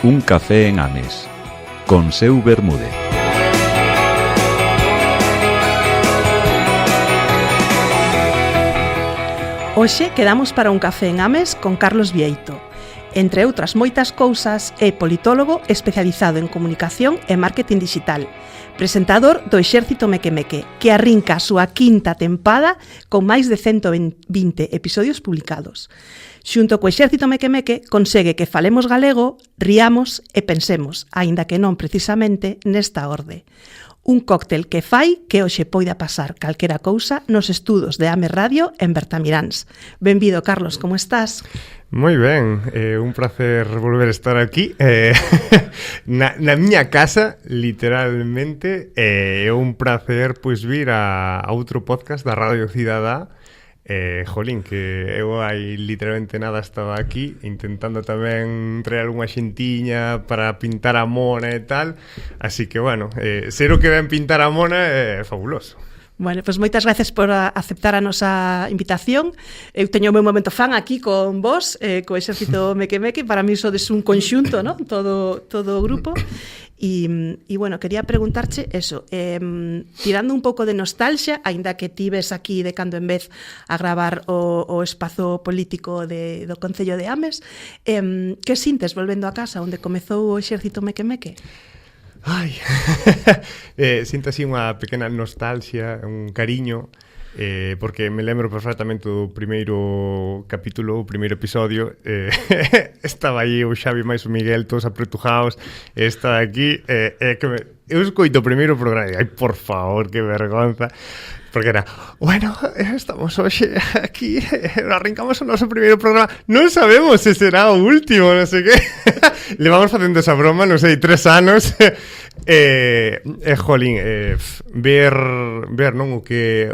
Un café en Ames, con Seu Bermúdez. Hoxe quedamos para un café en Ames con Carlos Vieito. Entre outras moitas cousas, é politólogo especializado en comunicación e marketing digital, presentador do Exército Mequemeque, que arrinca a súa quinta tempada con máis de 120 episodios publicados. Xunto co Exército Mequemeque consegue que falemos galego, riamos e pensemos, aínda que non precisamente nesta orde. Un cóctel que fai que hoxe poida pasar calquera cousa nos estudos de Ames Radio en Bertamiráns. Benvido, Carlos, como estás? Moi ben, un placer volver a estar aquí na miña casa, literalmente. É un placer pois vir a outro podcast da Radio Cidadá. Jolín, que eu hai literalmente nada estaba aquí intentando tamén traer unha xentiña para pintar a mona e tal, así que bueno, ser o que ven pintar a mona é fabuloso. Bueno, pois moitas gracias por aceptar a nosa invitación. Eu teño o meu momento fan aquí con vos, co Exército Mequemeque. Para mí sodes un conxunto, ¿no? Todo o grupo. E bueno, quería preguntarche eso, tirando un pouco de nostalgia, aínda que tives aquí de cando en vez a gravar o espazo político do Concello de Ames, que sintes volvendo a casa onde comezou o Exército Mequemeque? Ai, sinto así unha pequena nostalgia, un cariño, porque me lembro perfectamente do primeiro capítulo, o primeiro episodio. Estaba aí o Xavi máis o Miguel, todos apretujados, estaba aquí, eu escoito o primeiro programa e, ai, por favor, que vergonza, porque era, bueno, estamos hoxe aquí, arrancamos o noso primeiro programa, non sabemos se será o último, non sei que. Levamos facendo esa broma, non sei, 3 anos. Jolín, ver non o que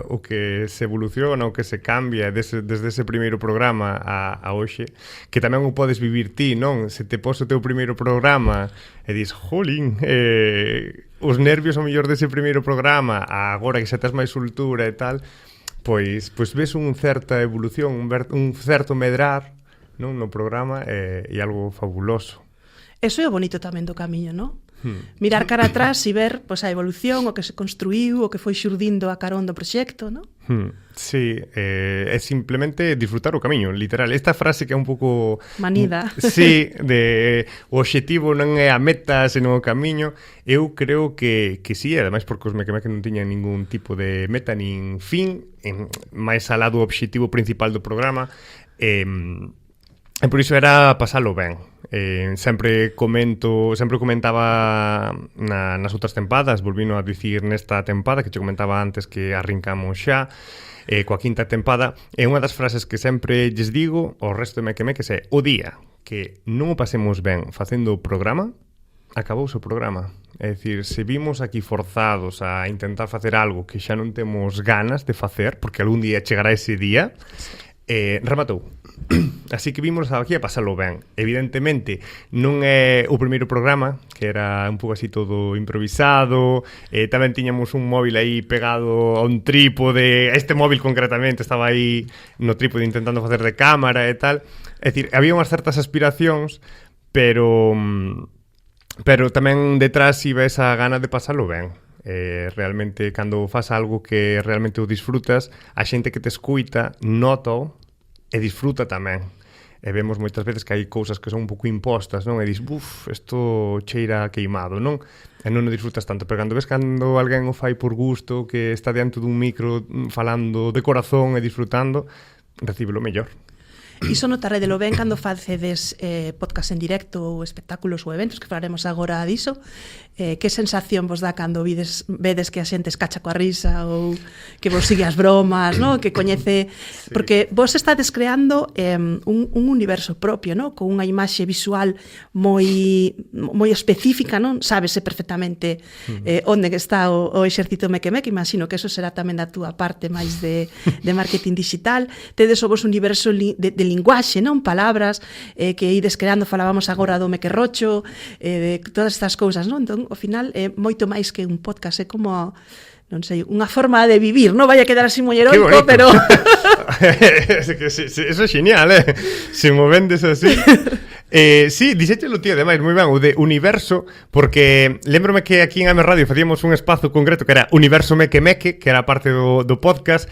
se evoluciona, o que se cambia desde ese primeiro programa a hoxe, que tamén o podes vivir ti, non? Se te pos o teu primeiro programa e dis, jolín, os nervios ao mellor dese primeiro programa, agora que xa tes máis soltura e tal, pois ves unha certa evolución, un certo medrar, non, no programa, e algo fabuloso. Eso é o bonito tamén do camiño, non? Mirar cara atrás e ver pois, a evolución, o que se construiu, o que foi xurdindo a carón do proxecto, non? Sí, é simplemente disfrutar o camiño, literal. Esta frase que é un pouco manida. Sí, o obxectivo non é a meta, senón o camiño. Eu creo que sí, ademais porque os Mequemeque non tiñan ningún tipo de meta nin fin, máis alá do obxectivo principal do programa, e por iso era pasalo ben. Sempre comentaba nas outras tempadas, volvino a dicir nesta tempada, que che comentaba antes que arrincamos xa, coa quinta tempada, e unha das frases que sempre lles digo ao resto de Mequemeques é: o día que non o pasemos ben facendo o programa, acabouse o programa. É dicir, se vimos aquí forzados a intentar facer algo que xa non temos ganas de facer, porque algún día chegará ese día, rematou. Así que vimos aquí a pasalo ben. Evidentemente non é o primeiro programa, que era un pouco así todo improvisado, tamén tiñamos un móvil aí pegado a un trípode. Este móvil concretamente estaba aí no trípode intentando facer de cámara e tal. É dicir, había unhas certas aspiracións, pero tamén detrás iba esa gana de pasalo ben. Realmente, cando fas algo que realmente o disfrutas, a xente que te escuita nota e disfruta tamén. E vemos moitas veces que hai cousas que son un pouco impostas, non? E dis, isto cheira queimado, non? E non o disfrutas tanto, pero cando alguén o fai por gusto, que está diante dun micro falando de corazón e disfrutando, recíbelo mellor. Iso notarredelo ben cando facedes podcast en directo ou espectáculos ou eventos, que falaremos agora diso. Que sensación vos dá cando vedes que a xente escacha coa risa ou que vos sigue as bromas, no? Que coñece... Sí. Porque vos estades creando un universo propio, no? Con unha imaxe visual moi específica, non? Sábese perfectamente onde está o Exército Mequemeque. Imagino que eso será tamén da túa parte máis de marketing digital. Tedes o vos universo de linguaxe, non? Palabras que ides creando, falábamos agora do mequerrocho, de todas estas cousas, non? Entón, ao final é moito máis que un podcast, é como, non sei, unha forma de vivir, non vai a quedar así moi heroico, pero... Eso é genial, Se mo vendes así. Sí, dixéchelo tío, ademais, moi ben, o de universo, porque lembrome que aquí en Ames Radio facíamos un espazo concreto que era Universo Meque Meque, que era parte do podcast.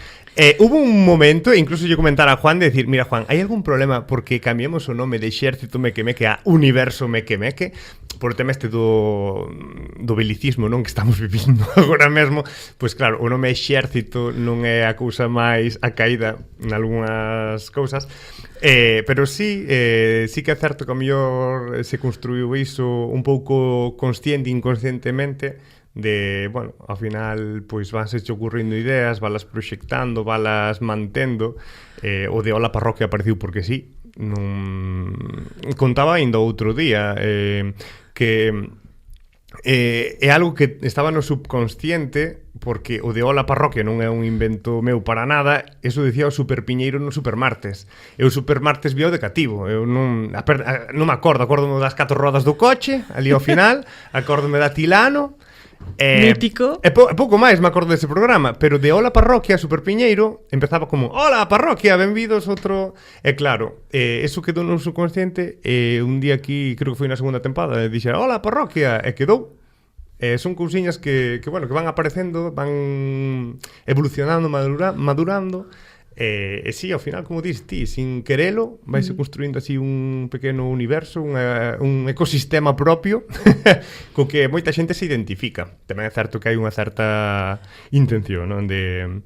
Hubo un momento, e incluso lle comentar a Juan de decir, mira Juan, hai algún problema porque cambiamos o nome de Exército Meque Meque a Universo Meque Meque por o tema este do belicismo, non, que estamos vivindo agora mesmo. Pois claro, o nome Exército non é a cousa máis acaída en algunhas cousas. Pero sí que é certo que a mellor se construiu iso un pouco consciente e inconscientemente de, bueno, ao final pois vanse ocurrindo ideas, valas proxectando, valas mantendo. O de Ola Parroquia apareceu porque sí. Contaba ainda outro día que é algo que estaba no subconsciente, porque o de Ola Parroquia non é un invento meu para nada. Eso dicía o Superpiñeiro no Supermartes. E o Supermartes vía o de cativo. Eu non me acórdome das 4 rodas do coche ali ao final, acórdome da Tilano. Mítico. E pouco máis me acordo dese programa. Pero de Ola Parroquia, Superpiñeiro empezaba como Ola Parroquia, benvidos outro. E claro, eso quedou no subconsciente. Un día aquí, creo que foi na segunda tempada, dixe Ola Parroquia, e quedou. Son cousiñas que van aparecendo, van evolucionando, madurando. E sí, ao final, como dis ti, sin querelo, vaise construindo así un pequeno universo, un ecosistema propio co que moita xente se identifica. Tamén é certo que hai unha certa intención, non? De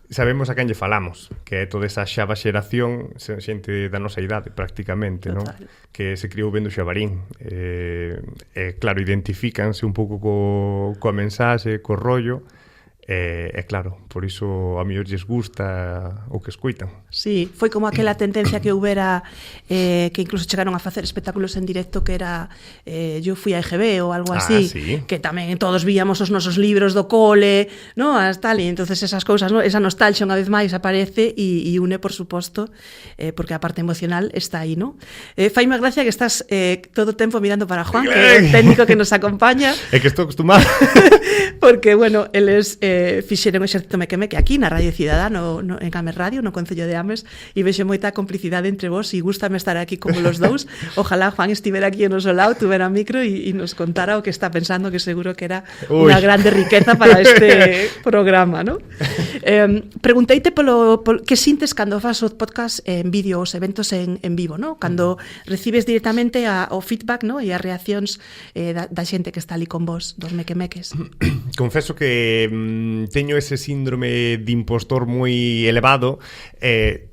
sabemos a quen lle falamos, que é toda esa xava xeración, xente da nosa idade prácticamente, non? Que se criou vendo Xabarín. Claro, identifícanse un pouco coa mensaxe, co rollo. Claro, por iso a mellor lles gusta o que escoitan. Sí, foi como aquela tendencia que houbera que incluso chegaron a facer espectáculos en directo que era Yo fui a EGB ou algo así, sí. Que tamén todos víamos os nosos libros do cole, no, as tal, e entonces esas cousas, no, esa nostalgia unha vez máis aparece e une, por suposto, porque a parte emocional está aí, no? Faime gracia que estás todo o tempo mirando para Juan, que é o técnico que nos acompaña. É que estou acostumado. Porque, bueno, eles fixeron o Exército Meque Meque aquí na Radio Cidadá, en Ames Radio, no Concello de Ames, e vexo moita complicidade entre vos e gústame estar aquí como los dous. Ojalá Juan estivera aquí ao noso lado, tuvera micro e nos contara o que está pensando, que seguro que era unha grande riqueza para este programa, ¿no? Pregunteite polo que sintes cando fas o podcast en vídeo, os eventos en vivo, ¿no? Cando recibes directamente o feedback, ¿no? E as reaccións da xente que está ali con vos, dos mequemeques. Confeso que teño ese síndrome de impostor moi elevado.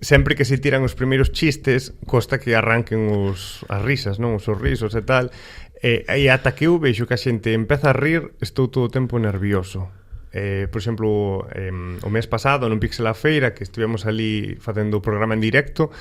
Sempre que se tiran os primeiros chistes costa que arranquen as risas, non? Os sorrisos e tal. E ata que eu vexo que a xente empeza a rir, estou todo o tempo nervioso. Por exemplo, o mes pasado non Pixel a Feira, que estivemos ali facendo o programa en directo,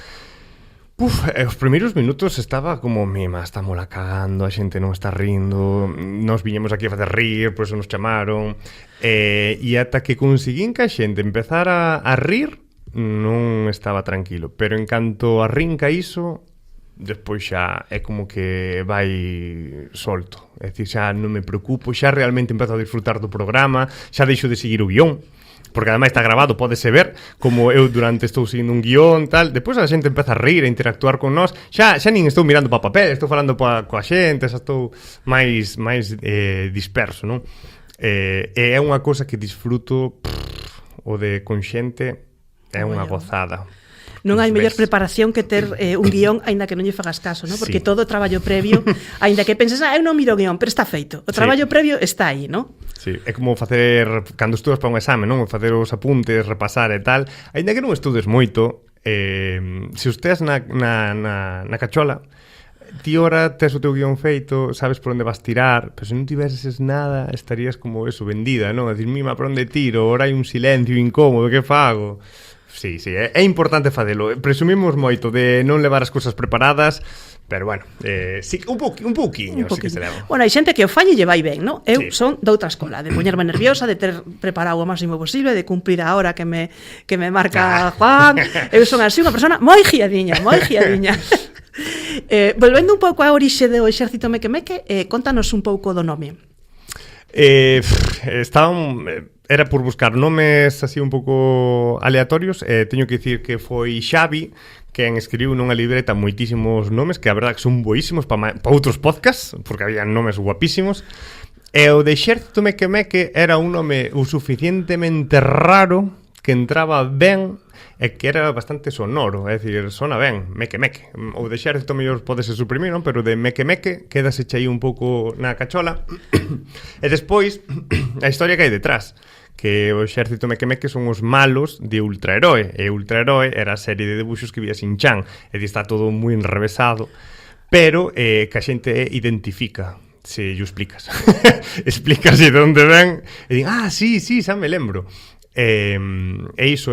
os primeiros minutos estaba como mima, estamos la cagando, a xente non está rindo, nos viñemos aquí a facer rir, por eso nos chamaron, e ata que conseguín que a xente empezara a rir, non estaba tranquilo, pero en canto arrinca iso, despois xa é como que vai solto, é dicir, xa non me preocupo, xa realmente empezo a disfrutar do programa, xa deixo de seguir o guión, porque ademais está grabado, pódese ver como eu durante estou seguindo un guión, tal, depois a xente empeza a rir, a interactuar con nós, xa nin estou mirando para papel, estou falando coa xente, xa estou máis disperso, non? É unha cousa que disfruto, o de con xente é unha gozada. Non hai mellor preparación que ter un guión aínda que non lle fagas caso, ¿no? Porque todo o traballo previo, aínda que penses, eu non miro o guión, pero está feito. O traballo previo está aí, ¿no? Sí, é como facer, cando estudas para un exame, non? Facer os apuntes, repasar e tal. Aínda que non estudes moito, se estés na cachola, ti ora tes o teu guión feito, sabes por onde vas tirar, pero se non tiveses nada, estarías como eso, vendida, non? A dicir, mima, por onde tiro? Ora hai un silencio incómodo, que fago? Sí, é importante facelo. Presumimos moito de non levar as cousas preparadas, pero bueno, sí, un pouquiño sí que se leva. Bueno, hai xente que o fai e lle vai ben, ¿no? Eu son de outra escola, de poñerme nerviosa, de ter preparado o máximo posible, de cumprir a hora que me marca Juan. Eu son así unha persona moi guiadiña. Volvendo un pouco á orixe do Exército Meque Meque, contanos un pouco do nome. era por buscar nomes así un pouco aleatorios. Teño que dicir que foi Xavi quen escribiu nunha libreta moitísimos nomes, que a verdade que son boísimos para outros podcasts, porque había nomes guapísimos. E o de Exército Meque era un nome o suficientemente raro que entraba ben e que era bastante sonoro, é dicir, sona ben, Meque. O de Exército mellor podese suprimir, non? Pero de Meque quedase aí un pouco na cachola. E despois, a historia que hai detrás, que o Exército Meque son os malos de Ultraheroe, e Ultraheroe era a serie de debuxos que vía Shin-chan, e está todo moi enrevesado, pero que a xente identifica se yo explicas. Explicas de onde ven e din, sí, xa me lembro. E iso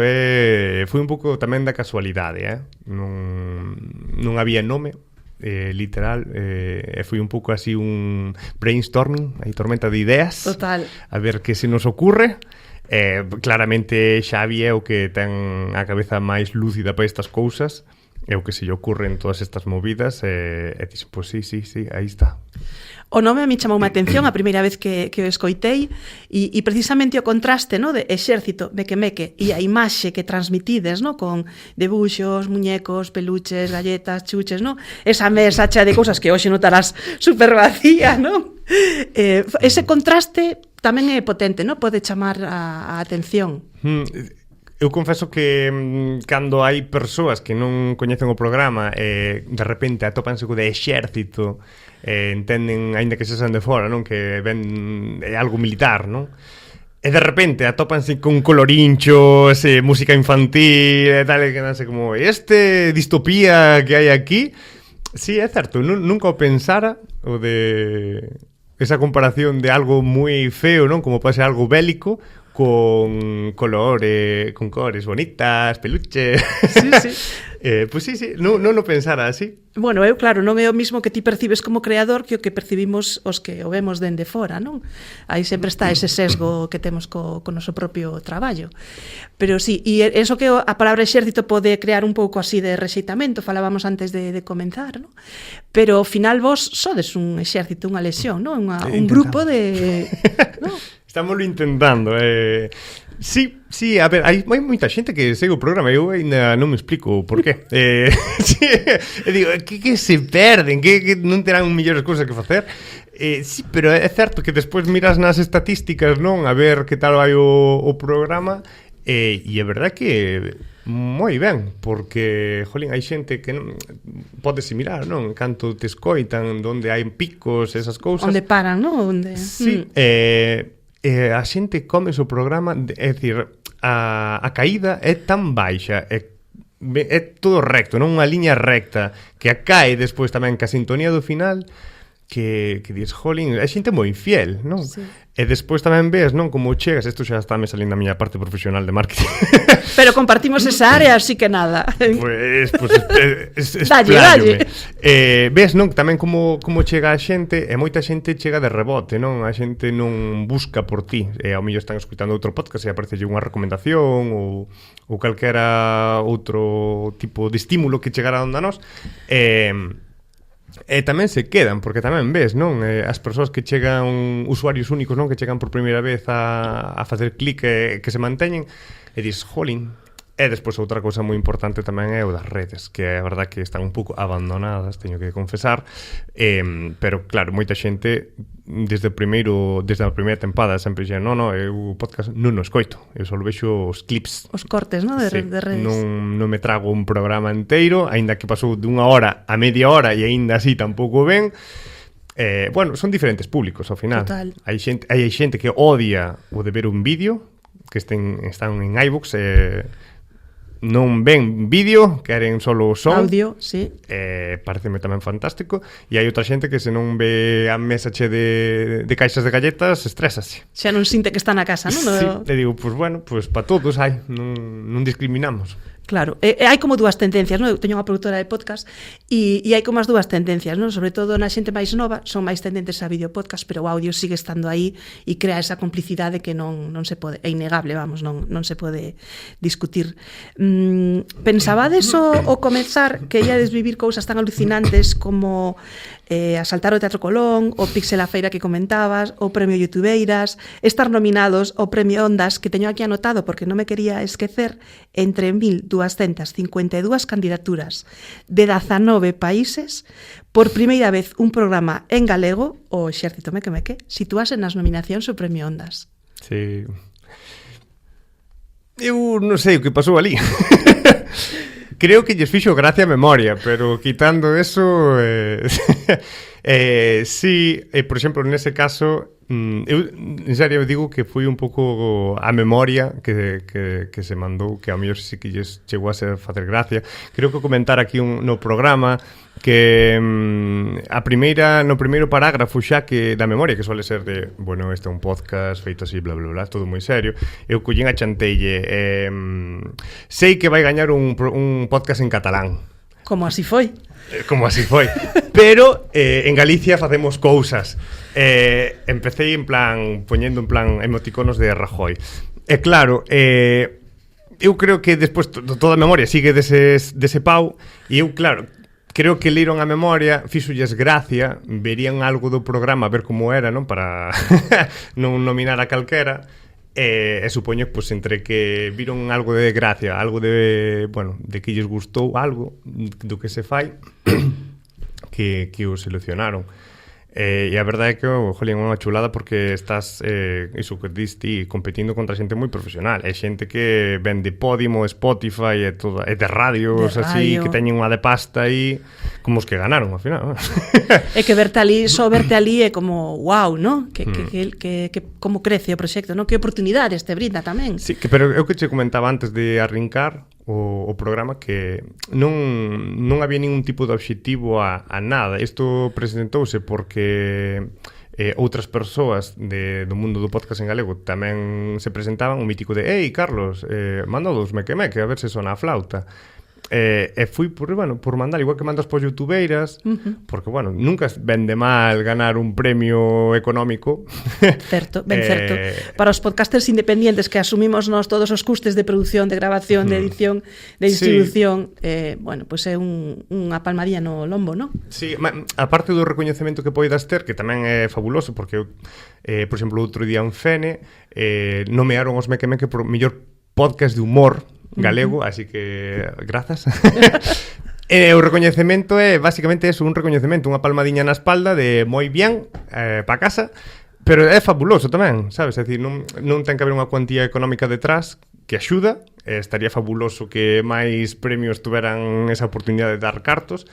foi un pouco tamén da casualidade, non había nome literal, e foi un pouco así un brainstorming, aí tormenta de ideas. Total. A ver que se nos ocurre. Claramente Xavi é o que ten a cabeza máis lúcida para estas cousas, é o que se lle ocurren todas estas movidas, e dixen, pois sí, aí está. O nome a mí chamoume a atención a primeira vez que o escoitei, e precisamente o contraste, no, de Exército Meque e a imaxe que transmitides, no, con debuxos, muñecos, peluches, galletas, chuches, no, esa mesa chea de cousas que hoxe notarás super vacía, no? Ese contraste tamén é potente, no? Pode chamar a atención. Eu confeso que cando hai persoas que non coñecen o programa e de repente atópanse co de Exército, entenden, aínda que se sean de fora, non, que ven algo militar, non? E de repente atópanse con colorinchos, música infantil e tal, e quedanse como distopía que hai aquí. Sí, é certo, nunca o pensara o de esa comparación de algo moi feo, non, como pode ser algo bélico, con colores, con cores bonitas, peluches. Sí. Pois sí, non o pensara así. Bueno, eu, claro, non é o mismo que ti percibes como creador que o que percibimos os que o vemos dende fora, non? Aí sempre está ese sesgo que temos co noso propio traballo. Pero sí, e eso que a palabra exército pode crear un pouco así de rexeitamento, falábamos antes de comenzar, non? Pero ao final vos sodes un exército, unha lexión, non? Un grupo de... ¿no? Estámoslo intentando. Sí, a ver, hai moita xente que segue o programa e eu ainda non me explico por qué. Sí, digo, que se perden, que non terán mellores cousas que facer. Sí, pero é certo que despois miras nas estatísticas, non, a ver que tal vai o programa, e é verdade que moi ben, porque, jolín, hai xente que non podese mirar, non? Canto te escoitan, onde hai picos, esas cousas. Onde paran, non? Onde... Sí, a xente come o programa, é dicir, a caída é tan baixa, é todo recto, non unha liña recta, que cae despois tamén ca sintonía do final, que dices, jolín, a xente moi infiel, non? Sí. E despois tamén ves, non, como chegas, isto xa está me salindo a miña parte profesional de marketing. Pero compartimos esa área, así que nada. Pues dalle. Ves, non, tamén como chega a xente, e moita xente chega de rebote, non? A xente non busca por ti, e ao mellor están escutando outro podcast e aparece unha recomendación ou calquera outro tipo de estímulo que chegara onde a nós, e tamén se quedan, porque tamén ves, non? As persoas que chegan, usuarios únicos, non? Que chegan por primeira vez a facer clic e que se manteñen, e dis, jolín. E despois outra cousa moi importante tamén é o das redes, que é a verdad que están un pouco abandonadas, teño que confesar, pero claro, moita xente desde a primeira tempada sempre dixen, non, eu o podcast non o escoito, eu só vexo os clips, os cortes, non, de redes. Non me trago un programa inteiro, aínda que pasou dunha hora a media hora e aínda así tampouco ven. Bueno, son diferentes públicos ao final. Total. Hai xente que odia o de ver un vídeo, que están en iVoox, non ven vídeo, queren solo son, audio, sí. Pareceme tamén fantástico. E hai outra xente que se non ve a mesa che de caixas de galletas, estrésase. Xa non sinte que está na casa, non? Sí, e digo, pues bueno, pues para todos hai, non discriminamos. Claro, hai como dúas tendencias, non? Eu teño unha produtora de podcast e hai como as dúas tendencias, non? Sobre todo na xente máis nova son máis tendentes a videopodcast, pero o audio sigue estando aí e crea esa complicidade que non se pode, é innegable, vamos, non se pode discutir. Pensabades o comezar que iades vivir cousas tan alucinantes como asaltar o Teatro Colón, o Pixel a Feira que comentabas, o Premio Youtubeiras, estar nominados ao Premio Ondas, que teño aquí anotado porque non me quería esquecer, entre 1.252 candidaturas de 19 países, por primeira vez un programa en galego, o Exército Meque, situase nas nominacións ao Premio Ondas. Sí. Eu non sei o que pasou ali. Creo que lles fixo gracia a memoria, pero quitando eso... sí, por exemplo, nese caso, eu, en serio, eu digo que foi un pouco a memoria que se mandou, que a mellor sí que lles chegou a ser facer gracia. Creo que comentar aquí no programa que no primeiro parágrafo xa que da memoria, que suele ser de, bueno, este é un podcast feito así, bla, bla, bla, todo moi serio, eu collín a chanteille, sei que vai gañar un podcast en catalán. Como así foi. Como así foi. Pero en Galicia facemos cousas. Empecé en plan, poñendo en plan emoticonos de Rajoy. E claro, eu creo que despois toda a memoria sigue dese pau, e eu, claro, creo que leron a memoria, fixolles gracia, verían algo do programa a ver como era, non? Para non nominar a calquera. E supoño que, pues, entre que viron algo de gracia, algo de, bueno, de que lles gustou algo do que se fai, que o seleccionaron. E a verdade é que, jolín, é unha chulada porque estás, iso que diste, competindo contra xente moi profesional. É xente que ven de Podimo, Spotify e de radios así, que teñen unha de pasta aí, como os que ganaron, ao final. É que verte ali é como, wow, ¿no? Que como crece o proxecto, ¿no? Que oportunidade este brinda tamén. Sí, pero eu que che comentaba antes de arrincar o programa, que non había ningún tipo de obxectivo a nada. Isto presentouse porque outras persoas do mundo do podcast en galego tamén se presentaban, o mítico de «Ei, Carlos, manda dos meque, a ver se sona a flauta». E fui por mandar, igual que mandas por youtubeiras, porque, bueno, nunca vende mal ganar un premio económico. Certo, ben certo. Para os podcasters independientes que asumimos nós todos os custes de produción, de grabación, de edición, de distribución, bueno, pois é unha palmadía no lombo, non? Sí, aparte do recoñecemento que poidas ter, que tamén é fabuloso, porque eu, por exemplo, outro día en Fene, nomearon os Meque por mellor podcast de humor galego, así que grazas. O recoñecemento é basicamente eso, un recoñecemento, unha palmadiña na espalda de moi bien, pa casa, pero é fabuloso tamén, sabes? É dicir, non ten que haber unha cuantía económica detrás que axuda, estaría fabuloso que máis premios tuveran esa oportunidade de dar cartos,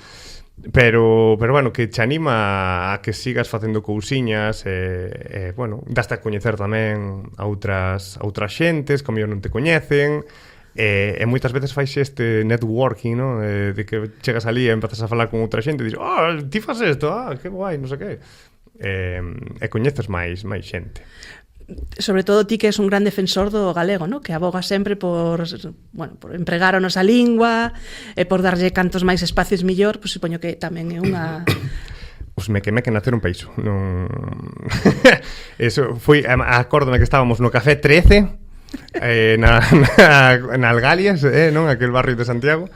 pero bueno, que che anima a que sigas facendo cousiñas, bueno, daste a coñecer tamén a outras xentes que a mellor non te coñecen. E moitas veces fais este networking, ¿no? De que chegas ali e empezas a falar con outra xente e dixes, ti fas isto, que guai, non sei que. E coñeces máis xente. Sobre todo ti que és un gran defensor do galego, ¿no? Que aboga sempre por empregar a nosa lingua e por darlle cantos máis espacios millor, pois supoño que tamén é unha... Os Meque naceron peixo. Non... Eso foi, acórdome que estábamos no Café 13, na Algalias, non? Aquel barrio de Santiago.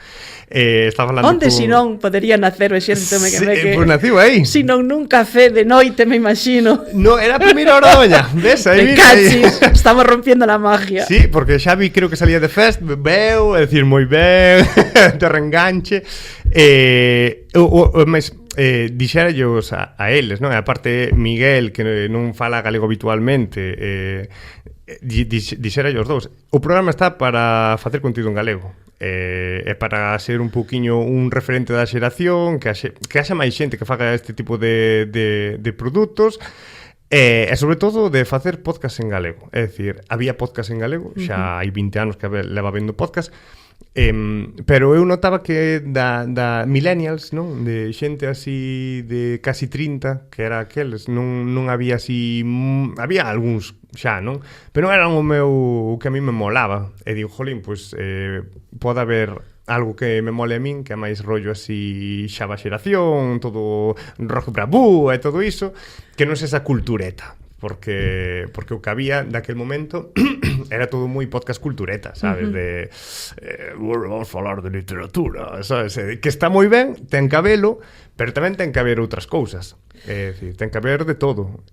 Estaba falando onde si non podería nacer o Exército Meque? Pois naciu aí. Si non nun café de noite, me imagino. No, era a primeira hora da mañá. Ves, aí me cachis, estamos rompiendo la magia. Sí, porque Xavi creo que salía de fest, bebeu, é dicir, moi ben, te reenganche. Mas dixerallos a eles, non? A parte Miguel, que non fala galego habitualmente, dixerallos dous. O programa está para facer contido en galego. É para ser un pouquiño un referente da xeración, que haxa máis xente que faga este tipo de produtos, e sobre todo de facer podcast en galego. É dicir, había podcast en galego, xa hai 20 anos que leva vendo podcast, pero eu notaba que da millennials, non? De xente así de casi 30, que era aqueles, non había así, había algúns xa, non? Pero non eran o que a mí me molaba. E digo, jolín, pois pode haber algo que me mole a min, que é máis rollo así xava xeración, todo rock bravú e todo iso, que non é esa cultureta, porque o que había daquel momento era todo moi podcast cultureta, sabes? De bueno, vamos falar de literatura, sabes? Que está moi ben, ten que habelo, pero tamén ten que haber outras cousas. Decir, ten que haber de todo.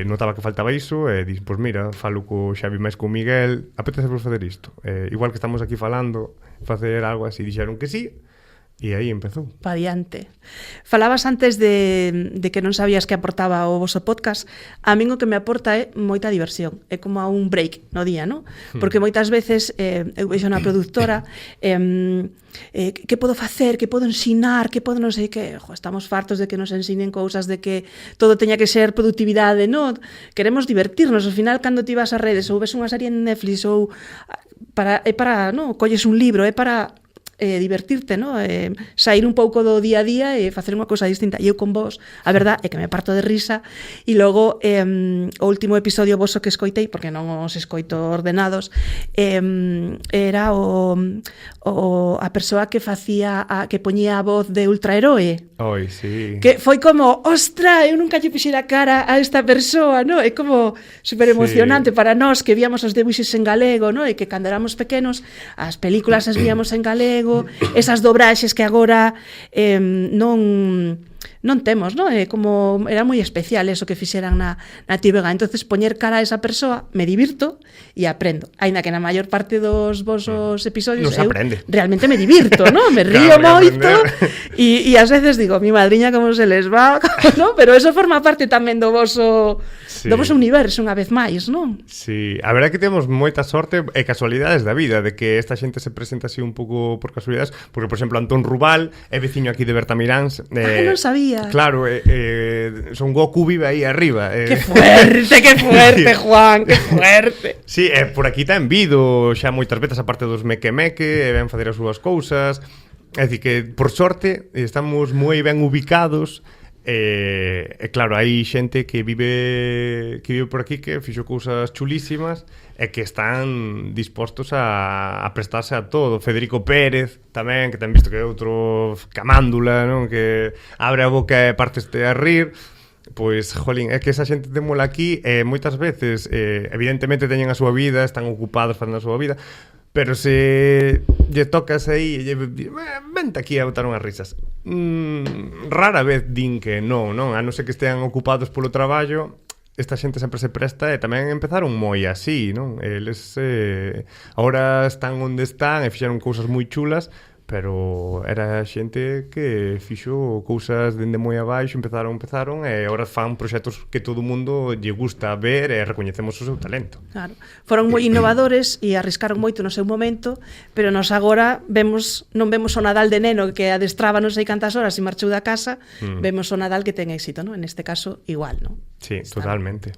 Notaba que faltaba iso e dix, pois mira, falo co Xavi máis co Miguel, apetece vos facer isto. Igual que estamos aquí falando, facer algo así, dixeron que sí. E aí empezou. Pa diante. Falabas antes de que non sabías que aportaba o voso podcast. A min o que me aporta é moita diversión. É como un break no día, non? Porque moitas veces eu vexo na produtora que podo facer, que podo ensinar, que podo non sei que. Estamos fartos de que nos ensinen cousas, de que todo teña que ser productividade, non? Queremos divertirnos. Ao final, cando ti vas a redes ou ves unha serie en Netflix ou é para, non? Colles un libro, é para divertirte, no? Sair un pouco do día a día e facer unha cousa distinta. E eu con vos, a verdad é que me parto de risa. E logo o último episodio voso que escoitei, porque non os escoito ordenados, era a persoa que facía que poñía a voz de ultraheroe. Oi, sí. Que foi como, ostra, eu nunca lle pixera cara a esta persoa, no? É como super emocionante para nós que víamos os debuxos en galego, no? E que cando éramos pequenos as películas as víamos en galego, esas dobraxes que agora non temos, non? Como era moi especial eso que fixeran na TVG. Entonces poñer cara a esa persoa, me divirto e aprendo. Aínda que na maior parte dos vosos episodios eu realmente me divirto, non? Me río moito e ás veces digo, mi madriña como se les va, non? Pero eso forma parte tamén do voso universo unha vez máis, non? Sí, a verdade é que temos moita sorte e casualidades da vida, de que esta xente se presenta así un pouco por casualidades, porque, por exemplo, Antón Rubal é veciño aquí de Bertamiráns. Non sabía. Claro, son Goku vive aí arriba. Que fuerte, Juan, que fuerte. Sí, por aquí ten vido xa moitas veces a parte dos meque-meque, ven facer as súas cousas. É dicir que, por sorte, estamos moi ben ubicados. Claro, hai xente que vive por aquí, que fixo cousas chulísimas e que están dispostos a prestarse a todo. Federico Pérez tamén, que ten visto que é outro camándula, non? Que abre a boca e parteste a rir. Pois, jolín, é que esa xente temola aquí moitas veces, evidentemente teñen a súa vida, están ocupados facendo a súa vida, pero se lle tocas aí e vente aquí a botar unhas risas, rara vez din que non? A non ser que estean ocupados polo traballo, esta xente sempre se presta. E tamén empezaron moi así, non? Eles agora están onde están e fixeron cousas moi chulas, pero era xente que fixo cousas dende moi abaixo, empezaron e agora fan proxectos que todo o mundo lle gusta ver e recoñecemos o seu talento. Claro, foron moi innovadores e arriscaron moito no seu momento, pero nos agora non vemos o Nadal de neno que adestraba non sei cantas horas e marchou da casa, vemos o Nadal que ten éxito, non? En este caso, igual, non? Sí, totalmente.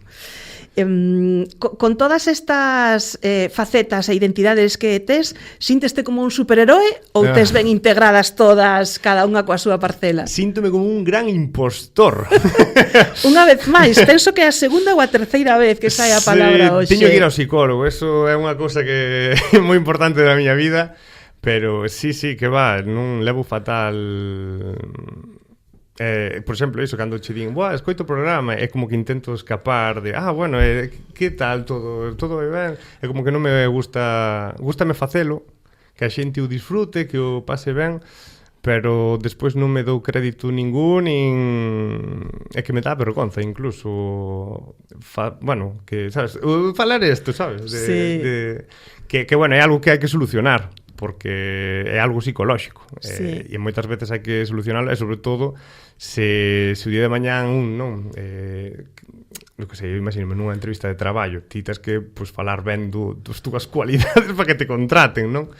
Con todas estas facetas e identidades que tes, sínteste como un superheroe ou tes ben integradas todas, cada unha coa súa parcela? Síntome como un gran impostor. Unha vez máis, penso que é a segunda ou a terceira vez que sae a palabra hoxe. Teño que ir ao psicólogo, eso é unha cousa que é moi importante da miña vida, pero sí, que va, non levo fatal. Por exemplo, iso, cando che din, escoito o programa, é como que intento escapar de, bueno, que tal todo ben, é como que non me gústame facelo, que a xente o disfrute, que o pase ben, pero despois non me dou crédito ningún, é que me dá vergonza incluso que, sabes, falar isto, sabes? Que bueno, é algo que hai que solucionar, porque é algo psicolóxico, e moitas veces hai que solucionarlo, e sobre todo se o día de mañán lo que sei, imagíname nunha entrevista de traballo, ti tes que falar ben dos túas cualidades para que te contraten, non?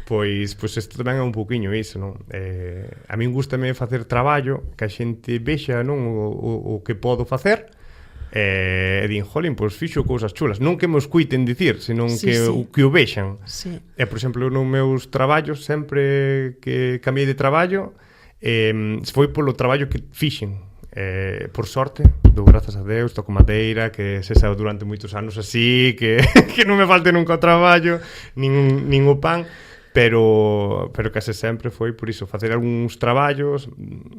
Pois isto tamén é un pouquiño iso, non? A min gústame facer traballo que a xente vexa, non, o que podo facer, e din, jolín, pois fixo cousas chulas, non que me escuiten dicir, senón que o vexan. E, por exemplo, nos meus traballos, sempre que cambiei de traballo, foi polo traballo que fixen. Por sorte, dou grazas a Deus, toco madeira, que se xa durante moitos anos así, que non me falte nunca o traballo, nin o pan, pero case sempre foi por iso, facer algúns traballos,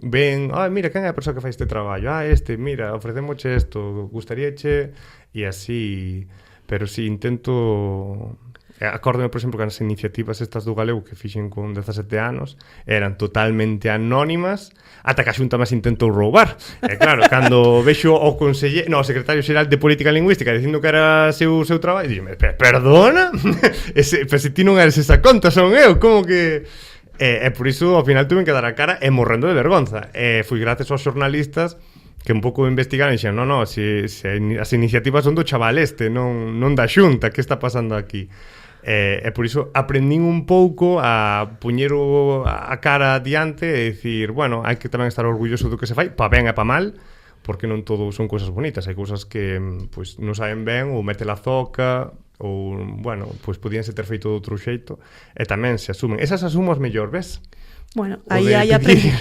ben, mira, quen é a persoa que fai este traballo? Mira, ofrecémoche isto, gustaríache, e así. pero si intento... Acórdame, por exemplo, que as iniciativas estas do galego que fixen con 17 anos eran totalmente anónimas ata que a Xunta máis intentou roubar. E claro, cando vexo o o secretario xeral de Política Lingüística dicindo que era seu traballo, dixeme, perdona? Pero se ti non eres esa conta, son eu, como que... E por iso, ao final, tuve que dar a cara e morrendo de vergonza. E fui gracias aos xornalistas que un pouco investigaron e dixen, no, se as iniciativas son do chaval non da Xunta, que está pasando aquí? E por iso aprendín un pouco a poñer a cara adiante e dicir, bueno, hai que tamén estar orgulloso do que se fai, pa ben e pa mal, porque non todo son cousas bonitas, hai cousas que pois, non saben ben, ou mete la zoca, ou, bueno, pois podíanse ter feito de outro xeito, e tamén se asumen. Esas asumo as mellor, ves? Bueno, aí hai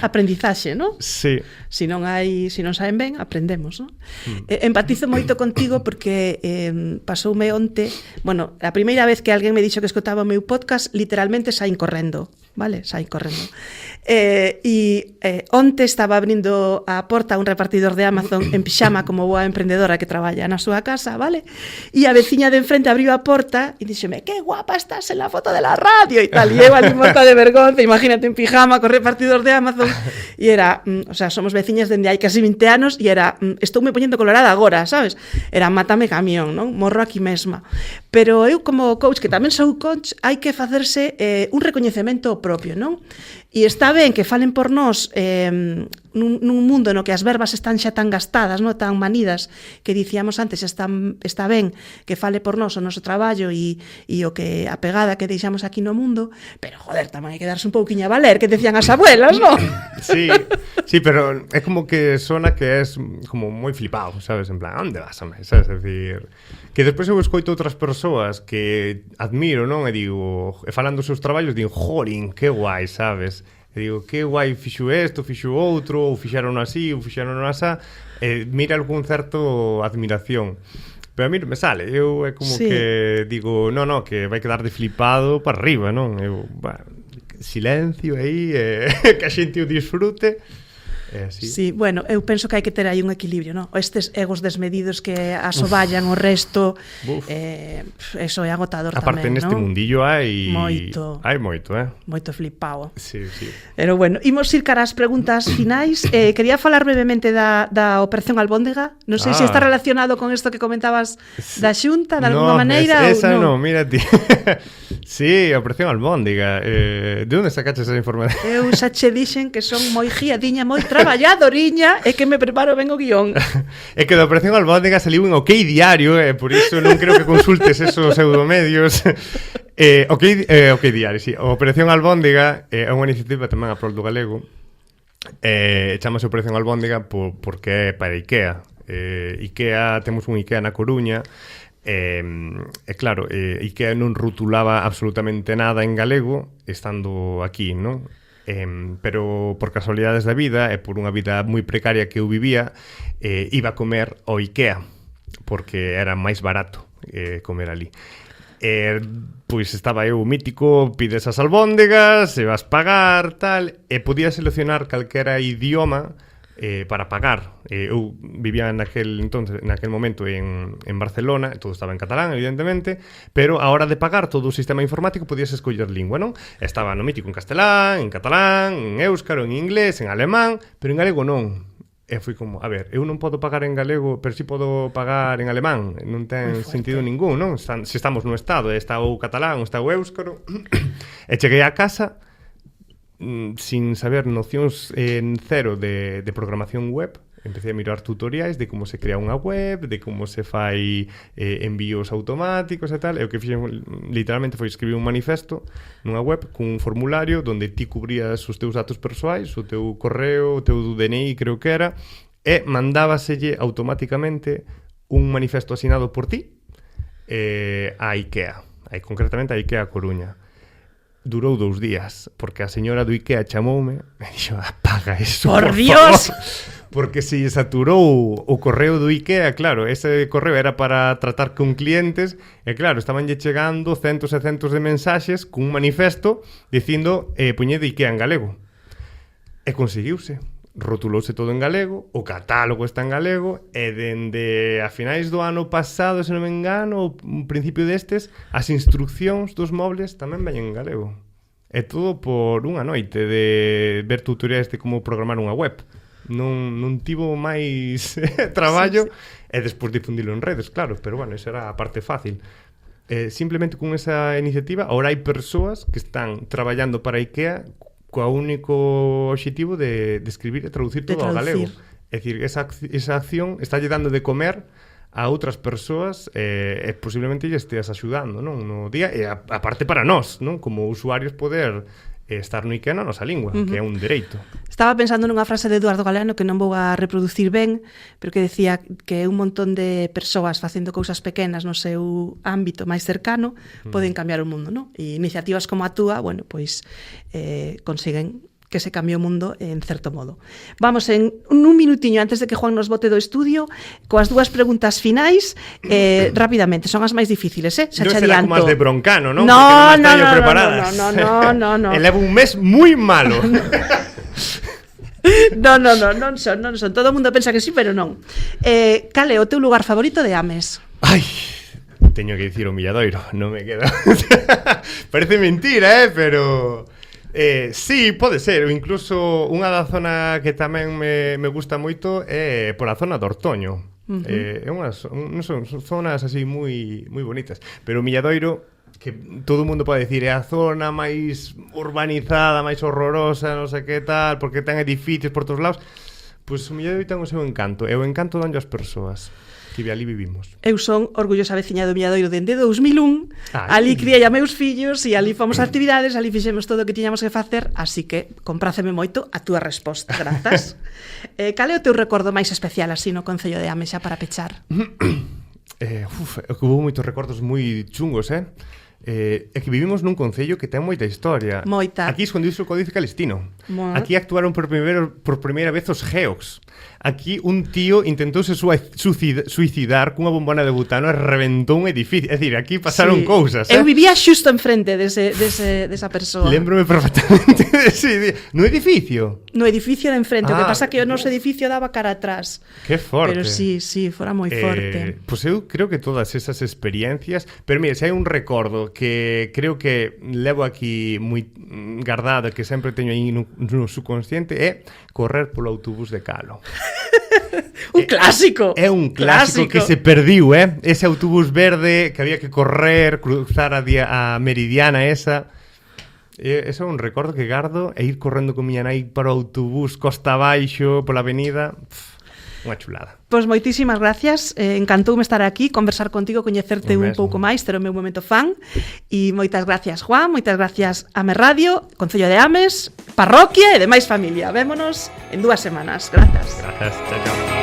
aprendizaxe, non? Sí. Se non saben ben, aprendemos, non? Empatizo moito contigo porque pasoume onte, bueno, a primeira vez que alguén me dixo que escutaba o meu podcast, literalmente saín correndo, vale? Saín correndo. Onte estaba abrindo a porta a un repartidor de Amazon en pixama como boa emprendedora que traballa na súa casa, vale? E a veciña de enfrente abriu a porta e díxeme, que guapa estás en la foto de la radio e tal, e eu ali morta de vergonza, imagínate en pijama con repartidor de Amazon, e era, o sea, somos veciñas dende hai casi 20 anos e era, estou me poñendo colorada agora, sabes? Era mátame camión, non? Morro aquí mesma. Pero eu como coach, que tamén sou coach, hai que facerse un recoñecemento propio, non? E está ben que falen por nós nun mundo no que as verbas están xa tan gastadas, non, tan manidas, que dicíamos antes, está ben que fale por nós o noso traballo e o que a pegada que deixamos aquí no mundo, pero joder, tamén hai que darse un pouquiño a valer, que decían as abuelas, non? Sí, pero é como que sona que es como moi flipado, sabes, en plan, onde vas, hombre? Sabes, é dicir, que despois eu escoito outras persoas que admiro, non? E digo, e falando dos seus traballos, digo, jolín, que guai, sabes? E digo, que guai, fixo isto, fixo outro, ou fixaron así, ou fixaron asá, mira algún certo admiración. Pero a mí me sale, eu é como que digo, no, que vai quedar de flipado para arriba, non? Eu, silencio aí, que a xente o disfrute. Sí, bueno, eu penso que hai que ter aí un equilibrio, non? Estes egos desmedidos que asoballan o resto, eso é agotador tamén, non? Aparte neste mundillo hai moito, moito flipado. Sí. Pero bueno, imos ir cara ás preguntas finais. Quería falar brevemente da Operación Albóndega. Non sei se está relacionado con isto que comentabas da Xunta, de alguma maneira. Esa non, mira ti. Sí, Operación Albóndega. De onde sacaches esa información? Eu xa che dixen que son moi guiadiña, moi traballadoriña e que me preparo ben o guión. É que da Operación Albóndega saliu en OK Diario, por iso non creo que consultes esos pseudomedios. OK Diario, sí. A Operación Albóndega é unha iniciativa tamén a prol do galego. Chamase Operación Albóndega porque é para IKEA. IKEA, temos un IKEA na Coruña. Claro, IKEA non rotulaba absolutamente nada en galego estando aquí, non? Pero por casualidades da vida e por unha vida moi precaria que eu vivía, iba a comer ao IKEA porque era máis barato comer ali. Pois estaba eu mítico, pides as albóndegas, e vas pagar, tal, e podías seleccionar calquera idioma para pagar. Eu vivía naquel momento en Barcelona, todo estaba en catalán, evidentemente, pero a hora de pagar todo o sistema informático podías escoller lingua, non? Estaba no mítico en castelán, en catalán, en éuscaro, en inglés, en alemán, pero en galego non. E foi como, a ver, eu non podo pagar en galego, pero si podo pagar en alemán. Non ten sentido ningún, non? Se estamos no estado, está o catalán, está o éuscaro. E cheguei a casa sin saber nocións en cero de programación web. Empecé a mirar tutoriais de como se crea unha web, de como se fai envíos automáticos e tal. E o que fixen literalmente foi escribir un manifesto nunha web cun formulario onde ti cubrías os teus datos persoais, o teu correo, o teu DNI, creo que era, e mandábaselle automáticamente un manifesto asinado por ti a IKEA, concretamente a IKEA Coruña. Durou 2 días, porque a señora do IKEA chamoume e dixo, apaga eso, por Dios! Favor. Porque se saturou o correo do IKEA, claro, ese correo era para tratar con clientes, e claro, estabanlle chegando centos e centos de mensaxes cun manifesto dicindo poñede IKEA en galego. E conseguiuse. rotulouse todo en galego, o catálogo está en galego, e dende a finais do ano pasado, se non me engano, o principio destes, as instruccións dos mobles tamén veñen en galego. É todo por unha noite de ver tutoriais de como programar unha web. Non tivo máis traballo, e despois difundilo en redes, claro, pero bueno, esa era a parte fácil. Simplemente con esa iniciativa, ahora hai persoas que están traballando para IKEA coa único obxectivo de escribir e traducir todo ao galego. É dicir, esa acción está lle dando de comer a outras persoas e posiblemente lle esteas axudando, non, no día, e aparte para nós, non, como usuarios poder estar no IKEA na nosa lingua, que é un dereito. Estaba pensando nunha frase de Eduardo Galeano que non vou a reproducir ben, pero que decía que un montón de persoas facendo cousas pequenas no seu ámbito máis cercano poden cambiar o mundo, non? E iniciativas como a túa, bueno, pois consiguen que se cambie o mundo en certo modo. Vamos, en un minutiño antes de que Juan nos bote do estudio, coas dúas preguntas finais, rapidamente, son as máis difíciles, xa te adianto. Non será como as de Broncano, non? No. Elevo un mes moi malo. Non son. Todo o mundo pensa que sí, pero non. Cal é o teu lugar favorito de Ames? Ai, teño que dicir o Milladoiro, non me queda. Parece mentira, pero... sí, pode ser, ou incluso unha da zona que tamén me gusta moito é por a zona do Ortoño. Son zonas así moi bonitas, pero o Milladoiro, que todo o mundo pode dicir, é a zona máis urbanizada, máis horrorosa, non sei que tal, porque ten edificios por todos lados. Pois o Milladoiro ten o seu encanto, e o encanto danlle as persoas que ali vivimos. Eu son orgullosa veciña do Milladoiro dende 2001. Ali criei a meus fillos e ali fomos a actividades, ali fixemos todo o que tiñamos que facer, así que compráceme moito a túa resposta, grazas. Cal é o teu recordo máis especial así no Concello de Ames, xa para pechar? Hubo moitos recordos moi chungos, é que vivimos nun concello que ten moita historia. Moita. Aquí escondiuse o Códice Calistino. Aquí actuaron por primeira vez os geox. Aquí un tío intentouse suicidar cunha bombona de butano e reventou un edificio. É dicir, aquí pasaron cousas. Eu vivía xusto enfrente desa persoa. Lémbrome perfectamente dese día. No edificio? No edificio de enfrente. O que pasa que o noso edificio daba cara atrás. Que forte. Pero sí, fora moi forte. Pois eu creo que todas esas experiencias... Pero mira, se hai un recordo que creo que levo aquí moi guardado, que sempre teño aí no subconsciente, é correr polo autobús de Calo. Un clásico. É un clásico que se perdiu, ese autobús verde que había que correr, cruzar a meridiana esa. Ese é un recordo que gardo, e ir correndo con miña nai para o autobús costa abaixo pola avenida. Unha chulada. Pois moitísimas gracias, encantoume estar aquí, conversar contigo, coñecerte un pouco máis, ter o meu momento fan, e moitas gracias Juan, moitas gracias Ames Radio, Concello de Ames, Parroquia e demais familia. Vémonos en 2 semanas. Grazas. Gracias, chao.